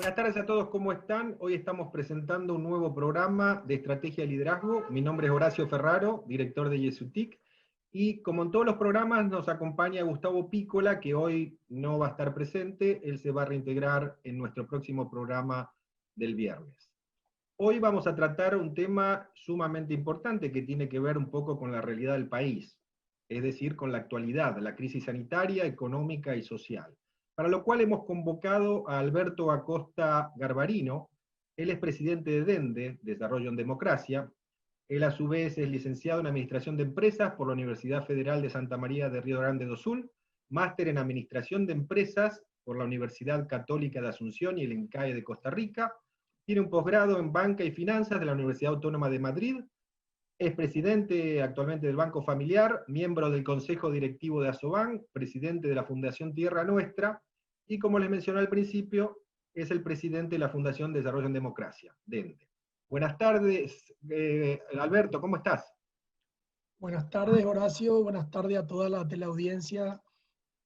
Buenas tardes a todos, ¿cómo están? Hoy estamos presentando un nuevo programa de estrategia y liderazgo. Mi nombre es Horacio Ferraro, director de Yesutic, y como en todos los programas nos acompaña Gustavo Pícola, que hoy no va a estar presente, él se va a reintegrar en nuestro próximo programa del viernes. Hoy vamos a tratar un tema sumamente importante que tiene que ver un poco con la realidad del país, es decir, con la actualidad, la crisis sanitaria, económica y social. Para lo cual hemos convocado a Alberto Acosta Garbarino. Él es presidente de DENDE, Desarrollo en Democracia. Él a su vez es licenciado en Administración de Empresas por la Universidad Federal de Santa María de Río Grande do Sul, máster en Administración de Empresas por la Universidad Católica de Asunción y el INCAE de Costa Rica. Tiene un posgrado en Banca y Finanzas de la Universidad Autónoma de Madrid. Es presidente actualmente del Banco Familiar, miembro del Consejo Directivo de Asoban, presidente de la Fundación Tierra Nuestra, y como les mencioné al principio, es el presidente de la Fundación Desarrollo en Democracia, DENDE. Buenas tardes, Alberto, ¿cómo estás? Buenas tardes, Horacio. Buenas tardes a toda la teleaudiencia.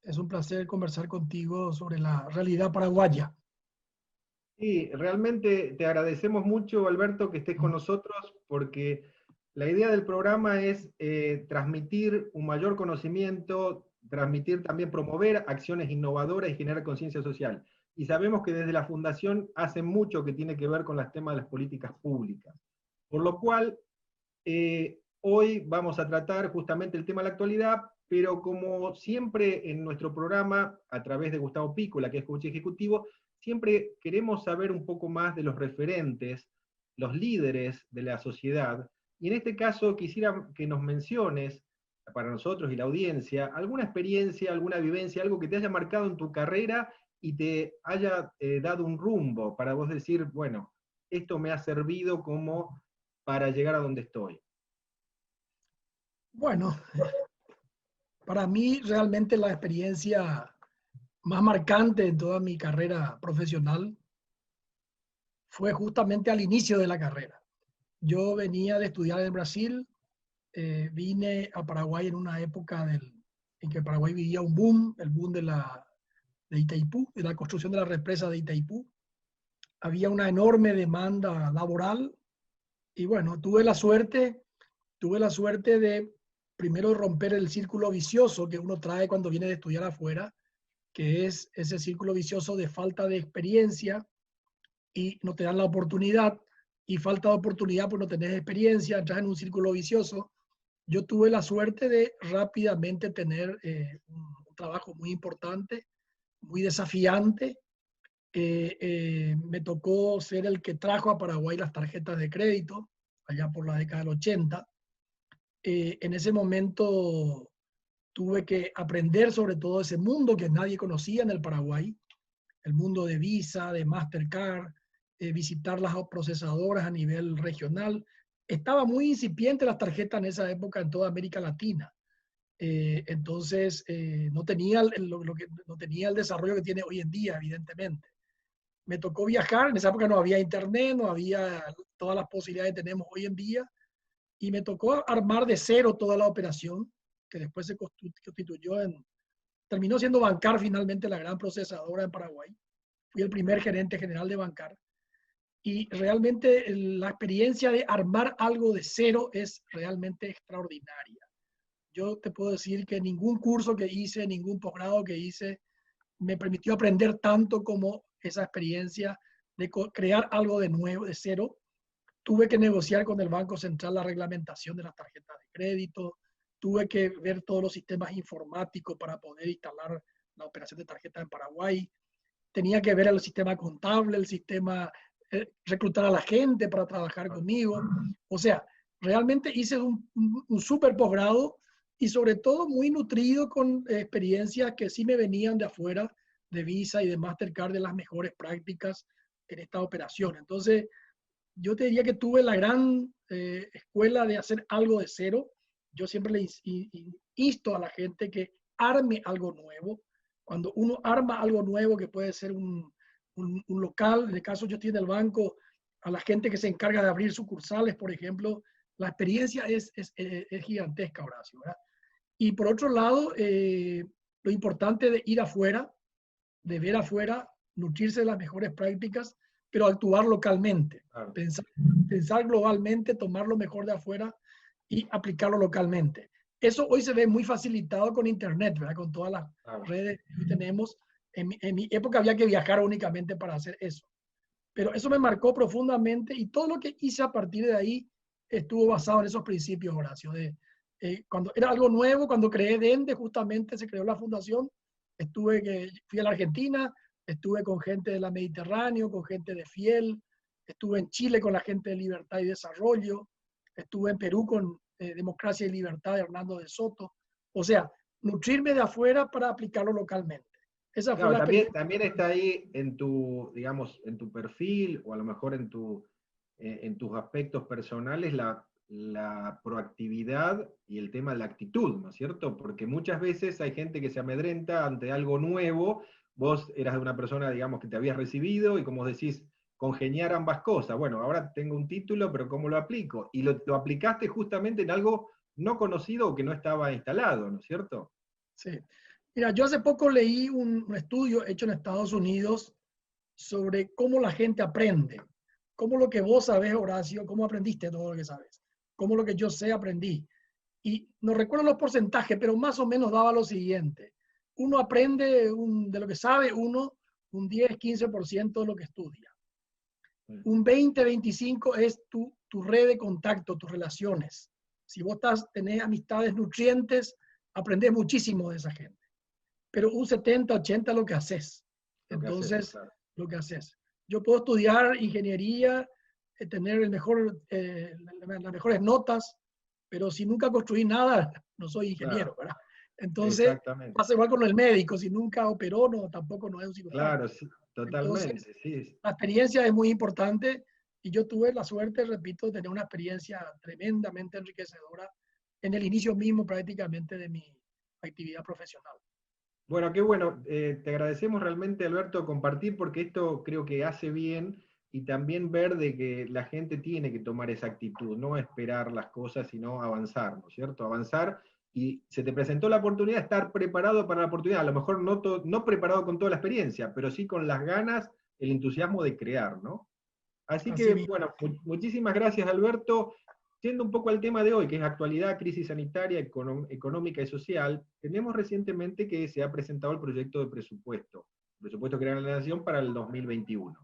Es un placer conversar contigo sobre la realidad paraguaya. Sí, realmente te agradecemos mucho, Alberto, que estés con nosotros, porque la idea del programa es transmitir un mayor conocimiento, transmitir también, promover acciones innovadoras y generar conciencia social. Y sabemos que desde la Fundación hacen mucho que tiene que ver con los temas de las políticas públicas. Por lo cual, hoy vamos a tratar justamente el tema de la actualidad, pero como siempre en nuestro programa, a través de Gustavo Pícola, que es coach ejecutivo, siempre queremos saber un poco más de los referentes, los líderes de la sociedad, y en este caso quisiera que nos menciones, para nosotros y la audiencia, alguna experiencia, alguna vivencia, algo que te haya marcado en tu carrera y te haya dado un rumbo para vos decir, bueno, esto me ha servido como para llegar a donde estoy. Bueno, para mí realmente la experiencia más marcante en toda mi carrera profesional fue justamente al inicio de la carrera. Yo venía de estudiar en Brasil, vine a Paraguay en una época en que Paraguay vivía un boom, el boom de Itaipú, de la construcción de la represa de Itaipú. Había una enorme demanda laboral y bueno, tuve la suerte de primero romper el círculo vicioso que uno trae cuando viene de estudiar afuera, que es ese círculo vicioso de falta de experiencia y no te dan la oportunidad, y falta de oportunidad pues no tenés experiencia, entras en un círculo vicioso. Yo tuve la suerte de rápidamente tener un trabajo muy importante, muy desafiante. Me tocó ser el que trajo a Paraguay las tarjetas de crédito, allá por la década del 80. En ese momento tuve que aprender sobre todo ese mundo que nadie conocía en el Paraguay, el mundo de Visa, de Mastercard, visitar las procesadoras a nivel regional. Estaba muy incipiente las tarjetas en esa época en toda América Latina. Entonces, no tenía no tenía el desarrollo que tiene hoy en día, evidentemente. Me tocó viajar, en esa época no había internet, no había todas las posibilidades que tenemos hoy en día, y me tocó armar de cero toda la operación, que después se constituyó terminó siendo Bancar finalmente la gran procesadora en Paraguay. Fui el primer gerente general de Bancar. Y realmente la experiencia de armar algo de cero es realmente extraordinaria. Yo te puedo decir que ningún curso que hice, ningún posgrado que hice, me permitió aprender tanto como esa experiencia de crear algo de nuevo, de cero. Tuve que negociar con el Banco Central la reglamentación de las tarjetas de crédito, tuve que ver todos los sistemas informáticos para poder instalar la operación de tarjetas en Paraguay, tenía que ver el sistema contable, el sistema, reclutar a la gente para trabajar conmigo. O sea, realmente hice un súper posgrado y sobre todo muy nutrido con experiencias que sí me venían de afuera, de Visa y de Mastercard, de las mejores prácticas en esta operación. Entonces, yo te diría que tuve la gran escuela de hacer algo de cero. Yo siempre le insto a la gente que arme algo nuevo. Cuando uno arma algo nuevo, que puede ser un local, en el caso yo estoy en el banco, a la gente que se encarga de abrir sucursales, por ejemplo, la experiencia es gigantesca, Horacio, ¿verdad? Y por otro lado, lo importante de ir afuera, de ver afuera, nutrirse de las mejores prácticas, pero actuar localmente, Claro. pensar globalmente, tomar lo mejor de afuera y aplicarlo localmente. Eso hoy se ve muy facilitado con Internet, ¿verdad? Con todas las Claro. redes que tenemos. En mi época había que viajar únicamente para hacer eso. Pero eso me marcó profundamente y todo lo que hice a partir de ahí estuvo basado en esos principios, Horacio. Cuando era algo nuevo, cuando creé Dende, justamente se creó la fundación, fui a la Argentina, estuve con gente de la Mediterráneo, con gente de Fiel, estuve en Chile con la gente de Libertad y Desarrollo, estuve en Perú con Democracia y Libertad de Hernando de Soto. O sea, nutrirme de afuera para aplicarlo localmente. Esa fue Claro, la experiencia. también está ahí en tu, digamos, en tu perfil, o a lo mejor en tus aspectos personales, la proactividad y el tema de la actitud, ¿no es cierto? Porque muchas veces hay gente que se amedrenta ante algo nuevo. Vos eras una persona, digamos, que te habías recibido y, como decís, congeniar ambas cosas. Bueno, ahora tengo un título, pero ¿cómo lo aplico? Y lo aplicaste justamente en algo no conocido o que no estaba instalado, ¿no es cierto? Sí. Mira, yo hace poco leí un estudio hecho en Estados Unidos sobre cómo la gente aprende, cómo lo que vos sabés, Horacio, cómo aprendiste todo lo que sabes, cómo lo que yo sé aprendí. Y no recuerdo los porcentajes, pero más o menos daba lo siguiente. Uno aprende de lo que sabe, un 10-15% de lo que estudia. Un 20-25% es tu red de contacto, tus relaciones. Si vos tenés amistades nutrientes, aprendés muchísimo de esa gente. Pero un 70-80% es lo que haces. Lo que haces, Entonces, claro. lo que haces. Yo puedo estudiar ingeniería, tener las mejores notas, pero si nunca construí nada, no soy ingeniero, Claro, ¿verdad? Entonces, exactamente. pasa igual con el médico, si nunca operó, no, tampoco no es un cirujano. Claro, sí, Entonces, totalmente, sí. la experiencia es muy importante y yo tuve la suerte, repito, de tener una experiencia tremendamente enriquecedora en el inicio mismo prácticamente de mi actividad profesional. Bueno, qué bueno. Te agradecemos realmente, Alberto, compartir, porque esto creo que hace bien, y también ver de que la gente tiene que tomar esa actitud, no esperar las cosas, sino avanzar, ¿no es cierto? Avanzar, y se te presentó la oportunidad de estar preparado para la oportunidad, a lo mejor no preparado con toda la experiencia, pero sí con las ganas, el entusiasmo de crear, ¿no? Así Así que, mismo. bueno, muchísimas gracias, Alberto. Yendo un poco al tema de hoy, que es actualidad, crisis sanitaria, económica y social, tenemos recientemente que se ha presentado el proyecto de presupuesto general de la Nación para el 2021.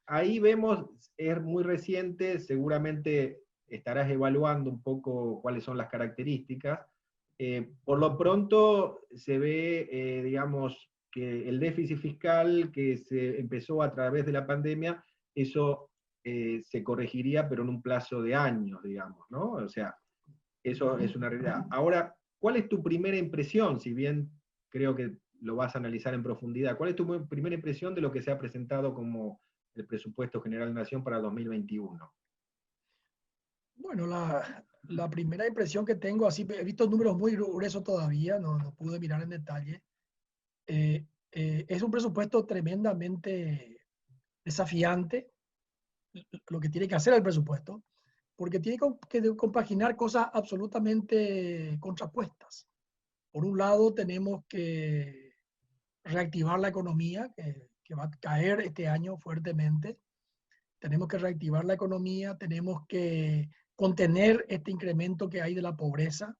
Ahí vemos, es muy reciente, seguramente estarás evaluando un poco cuáles son las características. Por lo pronto se ve, digamos, que el déficit fiscal que se empezó a través de la pandemia, eso se corregiría, pero en un plazo de años, digamos, ¿no? O sea, eso es una realidad. Ahora, ¿cuál es tu primera impresión? Si bien creo que lo vas a analizar en profundidad, ¿cuál es tu primera impresión de lo que se ha presentado como el presupuesto general de la Nación para 2021? Bueno, la primera impresión que tengo, así he visto números muy gruesos todavía, no pude mirar en detalle. Es un presupuesto tremendamente desafiante, lo que tiene que hacer el presupuesto, porque tiene que compaginar cosas absolutamente contrapuestas. Por un lado, tenemos que reactivar la economía, que va a caer este año fuertemente. Tenemos que reactivar la economía, tenemos que contener este incremento que hay de la pobreza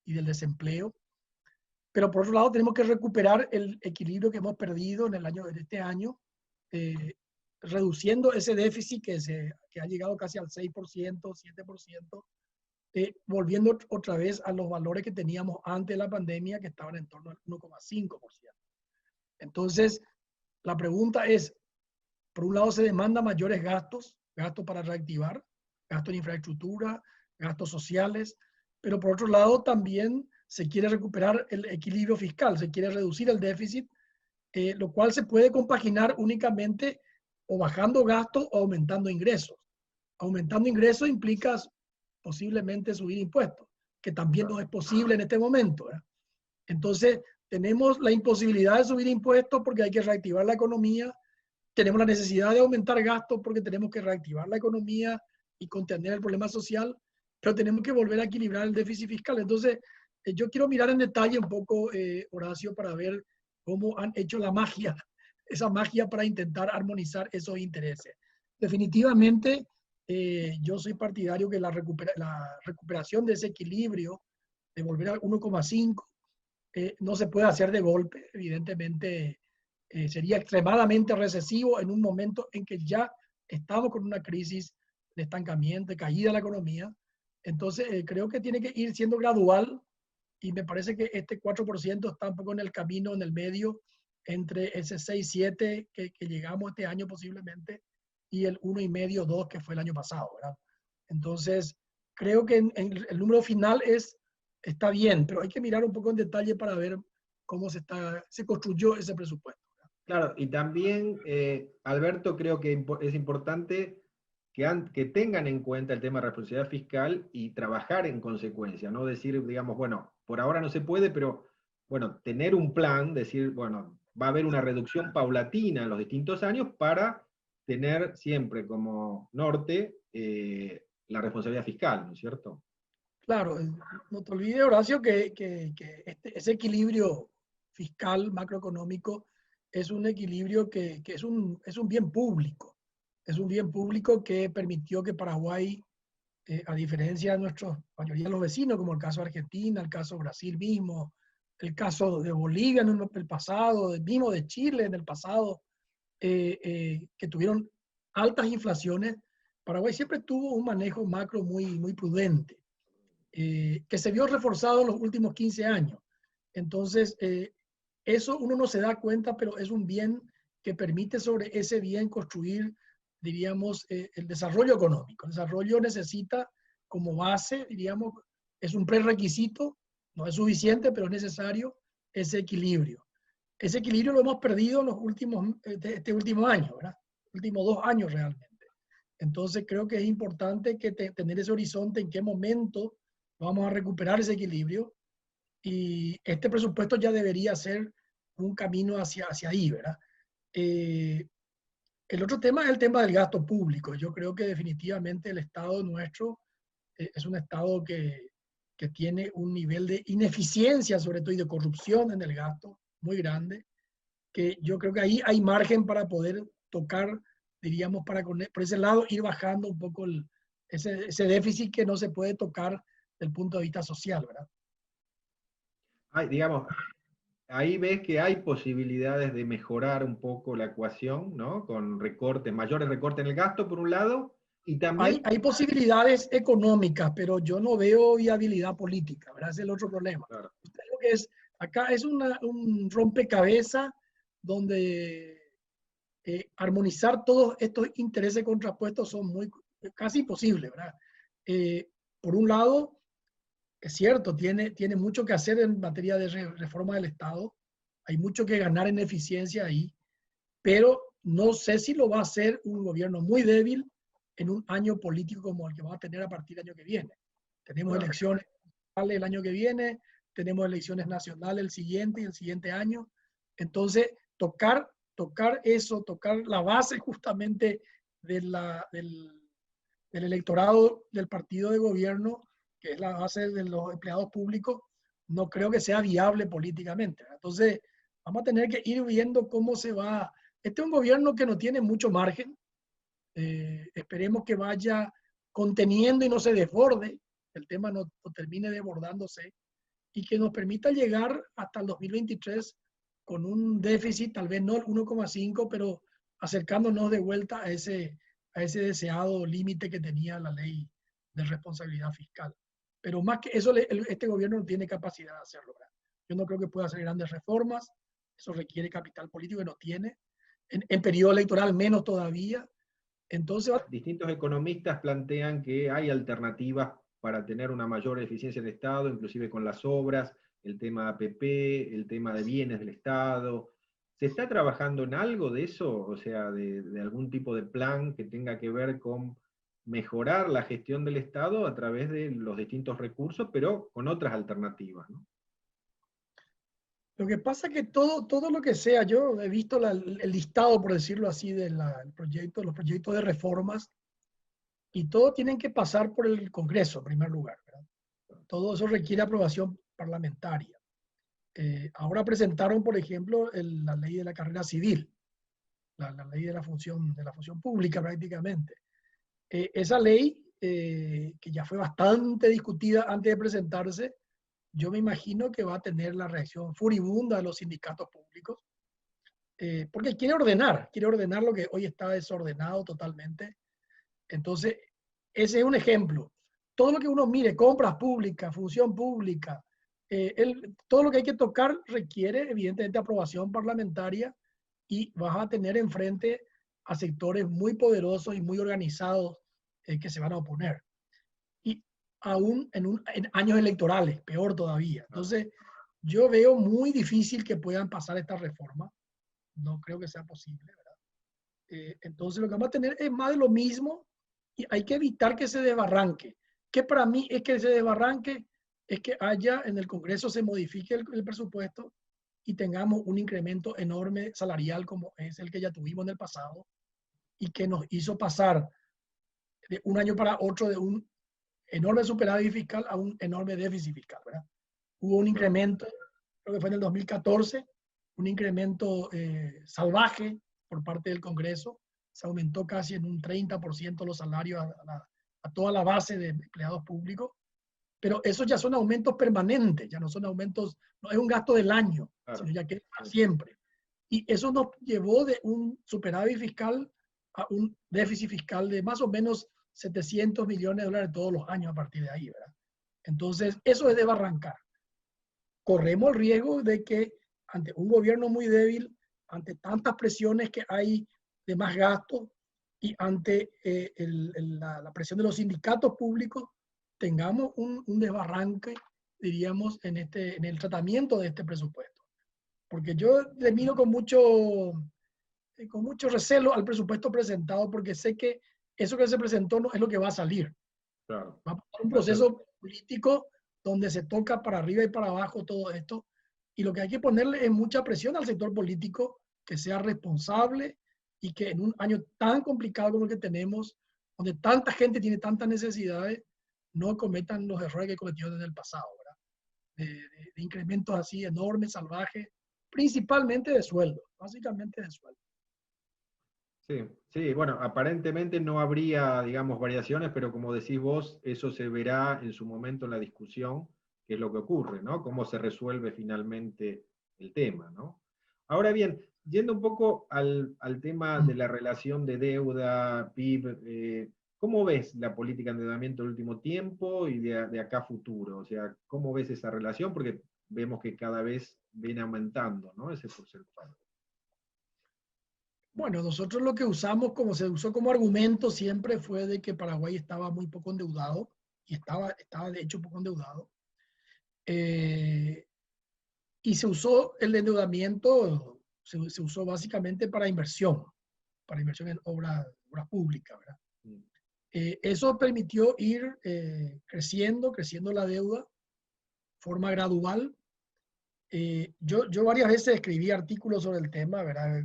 y del desempleo. Pero por otro lado, tenemos que recuperar el equilibrio que hemos perdido en este año, eh, reduciendo ese déficit que ha llegado casi al 6%, 7%, volviendo otra vez a los valores que teníamos antes de la pandemia, que estaban en torno al 1,5%. Entonces, la pregunta es, por un lado se demanda mayores gastos para reactivar, gastos en infraestructura, gastos sociales, pero por otro lado también se quiere recuperar el equilibrio fiscal, se quiere reducir el déficit, lo cual se puede compaginar únicamente o bajando gastos o aumentando ingresos. Aumentando ingresos implica posiblemente subir impuestos, que también no es posible en este momento, ¿verdad? Entonces, tenemos la imposibilidad de subir impuestos porque hay que reactivar la economía, tenemos la necesidad de aumentar gastos porque tenemos que reactivar la economía y contener el problema social, pero tenemos que volver a equilibrar el déficit fiscal. Entonces, yo quiero mirar en detalle un poco, Horacio, para ver cómo han hecho la magia esa magia para intentar armonizar esos intereses. Definitivamente, yo soy partidario que la recuperación de ese equilibrio, de volver al 1,5, no se puede hacer de golpe. Evidentemente, sería extremadamente recesivo en un momento en que ya estamos con una crisis de estancamiento, de caída de la economía. Entonces, creo que tiene que ir siendo gradual y me parece que este 4% está un poco en el camino, en el medio, entre ese 6-7 que llegamos este año posiblemente y el 1,5, 2 que fue el año pasado, ¿verdad? Entonces, creo que el número final está bien, pero hay que mirar un poco en detalle para ver cómo se construyó ese presupuesto. Claro, y también, Alberto, creo que es importante que tengan en cuenta el tema de responsabilidad fiscal y trabajar en consecuencia, no decir, digamos, bueno, por ahora no se puede, pero bueno, tener un plan, decir, bueno, va a haber una reducción paulatina en los distintos años para tener siempre como norte la responsabilidad fiscal, ¿no es cierto? Claro, no te olvides, Horacio, que ese equilibrio fiscal macroeconómico es un equilibrio que es un bien público. Es un bien público que permitió que Paraguay, a diferencia de nuestra mayoría de los vecinos, como el caso de Argentina, el caso de Brasil mismo, el caso de Bolivia en el pasado, mismo de Chile en el pasado, que tuvieron altas inflaciones, Paraguay siempre tuvo un manejo macro muy prudente, que se vio reforzado en los últimos 15 años. Entonces, eso uno no se da cuenta, pero es un bien que permite sobre ese bien construir, diríamos, el desarrollo económico. El desarrollo necesita como base, diríamos, es un prerequisito, no es suficiente, pero es necesario ese equilibrio. Ese equilibrio lo hemos perdido en los últimos, este último año, ¿verdad? Últimos 2 años realmente. Entonces creo que es importante que tener ese horizonte en qué momento vamos a recuperar ese equilibrio y este presupuesto ya debería ser un camino hacia ahí, ¿verdad? El otro tema es el tema del gasto público. Yo creo que definitivamente el Estado nuestro es un Estado que tiene un nivel de ineficiencia, sobre todo, y de corrupción en el gasto muy grande, que yo creo que ahí hay margen para poder tocar, diríamos, por ese lado ir bajando un poco ese déficit que no se puede tocar desde el punto de vista social, ¿verdad? Digamos, ahí ves que hay posibilidades de mejorar un poco la ecuación, ¿no? Con recortes, mayores recortes en el gasto, por un lado, y también... Hay posibilidades económicas, pero yo no veo viabilidad política, ¿verdad? Ese es el otro problema. Claro. Lo que acá es un rompecabezas donde armonizar todos estos intereses contrapuestos son casi imposibles, ¿verdad? Por un lado, es cierto, tiene mucho que hacer en materia de reforma del Estado, hay mucho que ganar en eficiencia ahí, pero no sé si lo va a hacer un gobierno muy débil en un año político como el que va a tener a partir del año que viene. Tenemos Claro. elecciones el año que viene, tenemos elecciones nacionales el siguiente y el siguiente año. Entonces, tocar eso, tocar la base justamente del electorado del partido de gobierno, que es la base de los empleados públicos, no creo que sea viable políticamente. Entonces, vamos a tener que ir viendo cómo se va. Este es un gobierno que no tiene mucho margen. Esperemos que vaya conteniendo y no se desborde, el tema no termine desbordándose y que nos permita llegar hasta el 2023 con un déficit, tal vez no el 1,5, pero acercándonos de vuelta a ese deseado límite que tenía la ley de responsabilidad fiscal. Pero más que eso, este gobierno no tiene capacidad de hacerlo, ¿verdad? Yo no creo que pueda hacer grandes reformas, eso requiere capital político que no tiene, en periodo electoral menos todavía. Entonces, distintos economistas plantean que hay alternativas para tener una mayor eficiencia del Estado, inclusive con las obras, el tema de APP, el tema de bienes del Estado. ¿Se está trabajando en algo de eso? O sea, de algún tipo de plan que tenga que ver con mejorar la gestión del Estado a través de los distintos recursos, pero con otras alternativas, ¿no? Lo que pasa es que todo lo que sea, yo he visto el listado, por decirlo así, de los proyectos de reformas, y todo tienen que pasar por el Congreso, en primer lugar, ¿verdad? Todo eso requiere aprobación parlamentaria. Ahora presentaron, por ejemplo, la ley de la carrera civil. la ley de la función pública prácticamente. Esa ley, que ya fue bastante discutida antes de presentarse, yo me imagino que va a tener la reacción furibunda de los sindicatos públicos, porque quiere ordenar lo que hoy está desordenado totalmente. Entonces, ese es un ejemplo. Todo lo que uno mire, compras públicas, función pública, todo lo que hay que tocar requiere evidentemente aprobación parlamentaria y vas a tener enfrente a sectores muy poderosos y muy organizados que se van a oponer. Y aún en años electorales, peor todavía. Entonces, yo veo muy difícil que puedan pasar esta reforma. No creo que sea posible, ¿verdad? Entonces, lo que vamos a tener es más de lo mismo y hay que evitar que se desbarranque. Que para mí es que se desbarranque es que haya en el Congreso se modifique el presupuesto y tengamos un incremento enorme salarial como es el que ya tuvimos en el pasado y que nos hizo pasar de un año para otro de un enorme superávit fiscal a un enorme déficit fiscal, ¿verdad? Hubo un incremento, creo que fue en el 2014, un incremento salvaje por parte del Congreso. Se aumentó casi en un 30% los salarios a toda la base de empleados públicos. Pero esos ya son aumentos permanentes, ya no son aumentos, no es un gasto del año, claro, sino ya que es para siempre. Y eso nos llevó de un superávit fiscal a un déficit fiscal de más o menos 700 millones de dólares todos los años a partir de ahí, ¿verdad? Entonces, eso es de barrancar. Corremos el riesgo de que ante un gobierno muy débil, ante tantas presiones que hay de más gastos y ante la presión de los sindicatos públicos, tengamos un desbarranque, diríamos, en el tratamiento de este presupuesto. Porque yo le miro con mucho recelo al presupuesto presentado, porque sé que eso que se presentó no es lo que va a salir. Claro. Va a pasar un proceso político donde se toca para arriba y para abajo todo esto, y lo que hay que ponerle es mucha presión al sector político que sea responsable y que en un año tan complicado como el que tenemos, donde tanta gente tiene tantas necesidades, no cometan los errores que cometió desde el pasado, ¿verdad? De incrementos así enormes, salvajes, principalmente de sueldo, básicamente de sueldo. Sí, sí, bueno, aparentemente no habría, digamos, variaciones, pero como decís vos, eso se verá en su momento en la discusión, que es lo que ocurre, ¿no? Cómo se resuelve finalmente el tema, ¿no? Ahora bien, yendo un poco al tema de la relación de deuda, PIB, ¿cómo ves la política de endeudamiento del último tiempo y de acá a futuro? O sea, ¿cómo ves esa relación? Porque vemos que cada vez viene aumentando, ¿no? Ese porcentaje. Bueno, nosotros lo que usamos, como se usó como argumento siempre, fue de que Paraguay estaba muy poco endeudado, y estaba de hecho poco endeudado. Y se usó el endeudamiento, se usó básicamente para inversión en obras públicas, ¿verdad? Eso permitió ir creciendo la deuda de forma gradual. Yo varias veces escribí artículos sobre el tema, ¿verdad?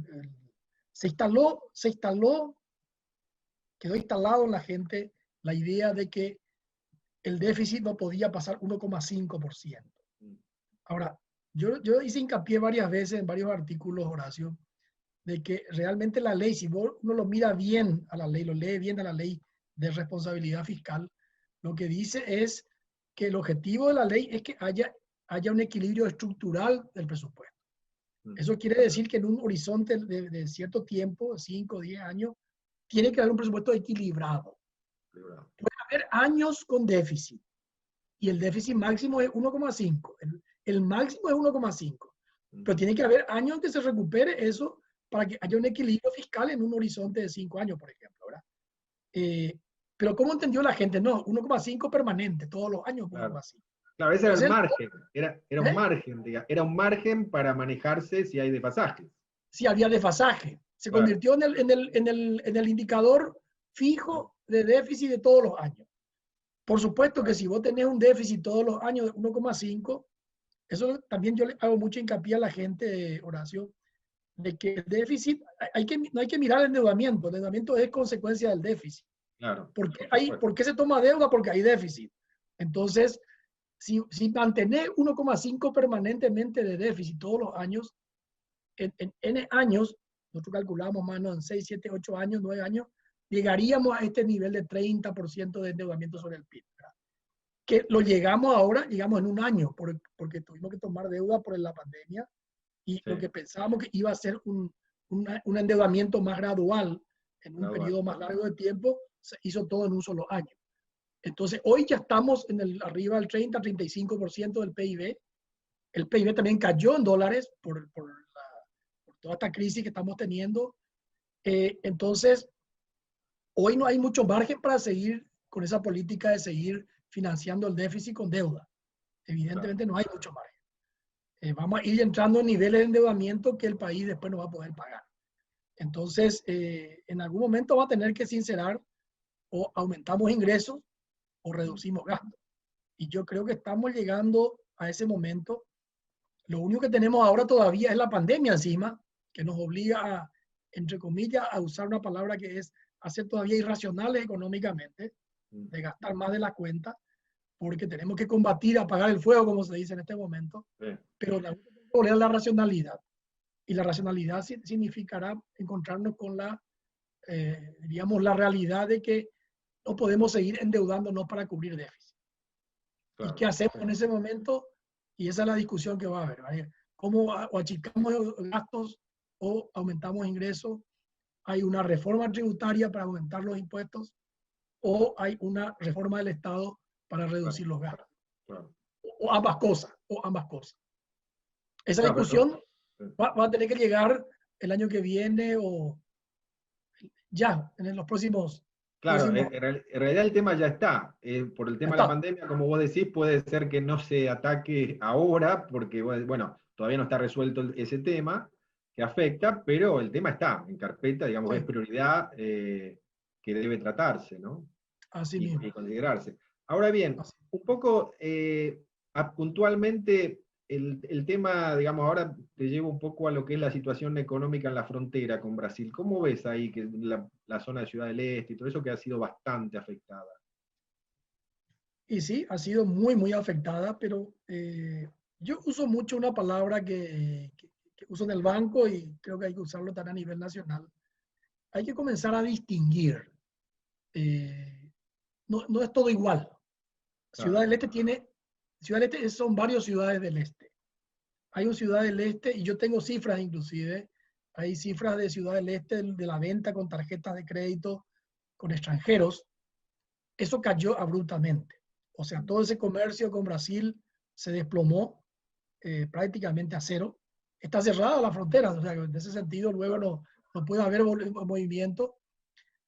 Quedó instalado en la gente la idea de que el déficit no podía pasar 1,5%. Ahora, yo hice hincapié varias veces en varios artículos, Horacio, de que realmente la ley, si uno lo mira bien a la ley, lo lee bien a la ley de responsabilidad fiscal, lo que dice es que el objetivo de la ley es que haya un equilibrio estructural del presupuesto. Eso quiere decir que en un horizonte de cierto tiempo, 5 o 10 años, tiene que haber un presupuesto equilibrado. Puede haber años con déficit y el déficit máximo es 1,5. El máximo es 1,5. Pero tiene que haber años en que se recupere eso para que haya un equilibrio fiscal en un horizonte de 5 años, por ejemplo, ¿verdad? Pero ¿cómo entendió la gente? No, 1,5 permanente, todos los años 1,5. Claro, ese era el margen, era un margen, digamos, era un margen para manejarse si hay desfasajes. Si había desfasaje. Se convirtió en el indicador fijo de déficit de todos los años. Por supuesto que si vos tenés un déficit todos los años de 1,5, eso también yo le hago mucho hincapié a la gente, Horacio, de que el déficit, no hay que mirar el endeudamiento es consecuencia del déficit. Claro. ¿Por qué se toma deuda? Porque hay déficit. Entonces, si mantenés 1,5 permanentemente de déficit todos los años, en N años, nosotros calculamos más o menos en 6, 7, 8 años, 9 años, llegaríamos a este nivel de 30% de endeudamiento sobre el PIB. ¿Verdad? Que lo llegamos ahora, llegamos en un año, porque tuvimos que tomar deuda por la pandemia y Sí. lo que pensábamos que iba a ser un endeudamiento más gradual en un periodo más largo de tiempo, se hizo todo en un solo año. Entonces, hoy ya estamos arriba del 30-35% del PIB. El PIB también cayó en dólares por toda esta crisis que estamos teniendo. Entonces, hoy no hay mucho margen para seguir con esa política de seguir financiando el déficit con deuda. Evidentemente no hay mucho margen. Vamos a ir entrando en niveles de endeudamiento que el país después no va a poder pagar. Entonces, en algún momento va a tener que sincerar o aumentamos ingresos o reducimos gastos. Y yo creo que estamos llegando a ese momento. Lo único que tenemos ahora todavía es la pandemia encima, que nos obliga a, entre comillas, a usar una palabra que es hacer todavía irracionales económicamente, de gastar más de la cuenta, porque tenemos que combatir, apagar el fuego, como se dice en este momento, pero la volver a la racionalidad. Y la racionalidad significará encontrarnos con diríamos, la realidad de que no podemos seguir endeudándonos para cubrir déficit. Claro. ¿Y qué hacemos en ese momento? Y esa es la discusión que va a haber. ¿Vale? ¿Cómo o achicamos gastos o aumentamos ingresos? ¿Hay una reforma tributaria para aumentar los impuestos? ¿O hay una reforma del Estado para reducir los gastos? Claro. O ambas cosas, o ambas cosas. Esa discusión va a tener que llegar el año que viene o ya, en los próximos. Claro, en realidad el tema ya está. Por el tema de la pandemia, como vos decís, puede ser que no se ataque ahora, porque, bueno, todavía no está resuelto ese tema que afecta, pero el tema está en carpeta, digamos, es prioridad que debe tratarse, ¿no? Así mismo. Y considerarse. Ahora bien, un poco puntualmente el tema, digamos, ahora te llevo un poco a lo que es la situación económica en la frontera con Brasil. ¿Cómo ves ahí que la zona de Ciudad del Este y todo eso que ha sido bastante afectada? Y sí, ha sido muy, muy afectada, pero yo uso mucho una palabra que uso en el banco y creo que hay que usarlo también a nivel nacional. Hay que comenzar a distinguir. No es todo igual. Ciudad del Este Ciudad del Este son varias ciudades del Este. Hay una Ciudad del Este, y yo tengo cifras inclusive, hay cifras de Ciudad del Este de la venta con tarjetas de crédito con extranjeros. Eso cayó abruptamente. O sea, todo ese comercio con Brasil se desplomó prácticamente a cero. Está cerrada la frontera, o sea, en ese sentido luego no puede haber movimiento.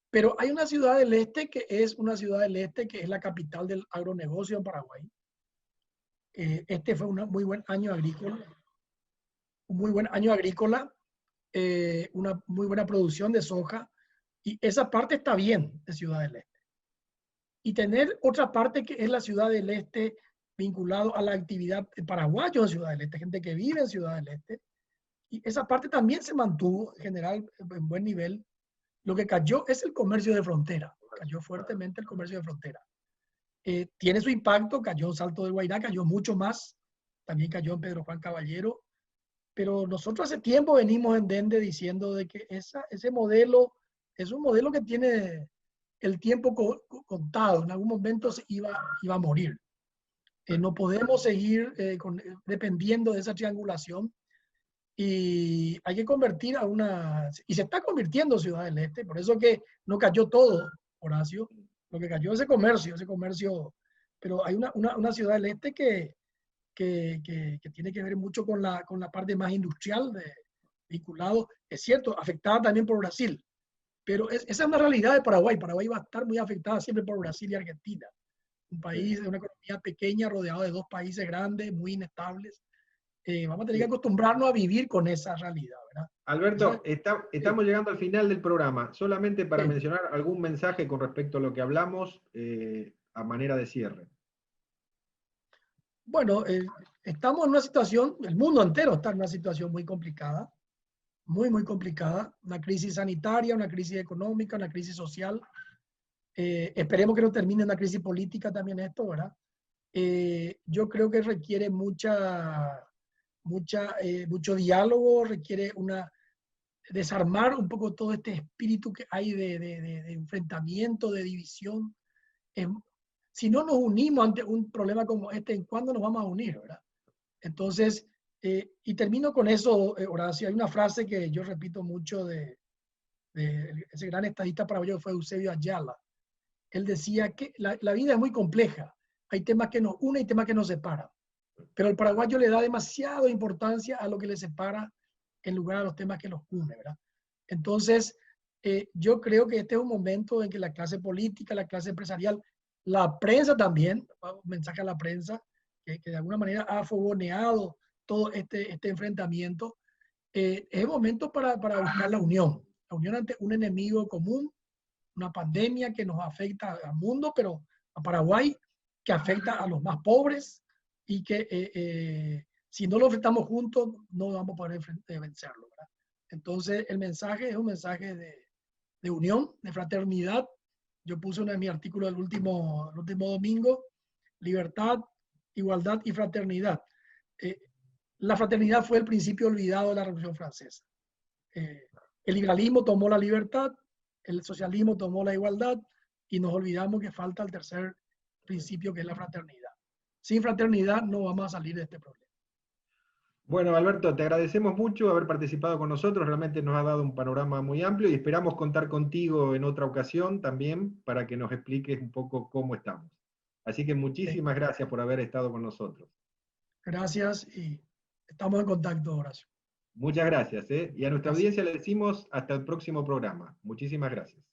Pero hay una ciudad del este que es una ciudad del este que es la capital del agronegocio en Paraguay. Este fue un muy buen año agrícola. Un muy buen año agrícola, una muy buena producción de soja. Y esa parte está bien de Ciudad del Este. Y tener otra parte que es la Ciudad del Este vinculado a la actividad de paraguayos en Ciudad del Este, gente que vive en Ciudad del Este. Y esa parte también se mantuvo en general en buen nivel. Lo que cayó es el comercio de frontera. Cayó fuertemente el comercio de frontera. Tiene su impacto, cayó en Salto del Guairá, cayó mucho más. También cayó en Pedro Juan Caballero. Pero nosotros hace tiempo venimos en Dende diciendo de que ese modelo es un modelo que tiene el tiempo contado. En algún momento se iba a morir. No podemos seguir dependiendo de esa triangulación y hay que convertir y se está convirtiendo Ciudad del Este, por eso que no cayó todo, Horacio, lo que cayó es ese comercio, pero hay una Ciudad del Este que tiene que ver mucho con la parte más industrial vinculado, es cierto, afectada también por Brasil, pero esa es una realidad de Paraguay. Paraguay va a estar muy afectada siempre por Brasil y Argentina. Un país de una economía pequeña rodeado de dos países grandes, muy inestables. Vamos a tener que acostumbrarnos a vivir con esa realidad, ¿verdad? Alberto, estamos llegando al final del programa. Solamente para mencionar algún mensaje con respecto a lo que hablamos a manera de cierre. Bueno, estamos en una situación, el mundo entero está en una situación muy complicada, muy complicada. Una crisis sanitaria, una crisis económica, una crisis social. Esperemos que no termine en una crisis política también esto, ¿verdad? Yo creo que requiere mucho diálogo, requiere desarmar un poco todo este espíritu que hay de enfrentamiento, de división. Si no nos unimos ante un problema como este, ¿en cuándo nos vamos a unir, verdad? Entonces, y termino con eso, Horacio. Hay una frase que yo repito mucho de ese gran estadista paraguayo que fue Eusebio Ayala. Él decía que la vida es muy compleja. Hay temas que nos unen y temas que nos separan. Pero el paraguayo le da demasiada importancia a lo que le separa en lugar a los temas que los une, ¿verdad? Entonces, yo creo que este es un momento en que la clase política, la clase empresarial, la prensa también, un mensaje a la prensa, que de alguna manera ha fogoneado todo este enfrentamiento, es el momento para buscar la unión ante un enemigo común, una pandemia que nos afecta al mundo, pero a Paraguay, que afecta a los más pobres y que si no lo enfrentamos juntos, no vamos a poder vencerlo, ¿verdad? Entonces, el mensaje es un mensaje de unión, de fraternidad. Yo puse en mi artículo el último domingo, libertad, igualdad y fraternidad. La fraternidad fue el principio olvidado de la Revolución Francesa. El liberalismo tomó la libertad, el socialismo tomó la igualdad y nos olvidamos que falta el tercer principio, que es la fraternidad. Sin fraternidad no vamos a salir de este problema. Bueno, Alberto, te agradecemos mucho haber participado con nosotros, realmente nos ha dado un panorama muy amplio y esperamos contar contigo en otra ocasión también para que nos expliques un poco cómo estamos. Así que muchísimas gracias por haber estado con nosotros. Gracias y estamos en contacto, Horacio. Muchas gracias, ¿eh? Y a nuestra Gracias. audiencia le decimos hasta el próximo programa. Muchísimas gracias.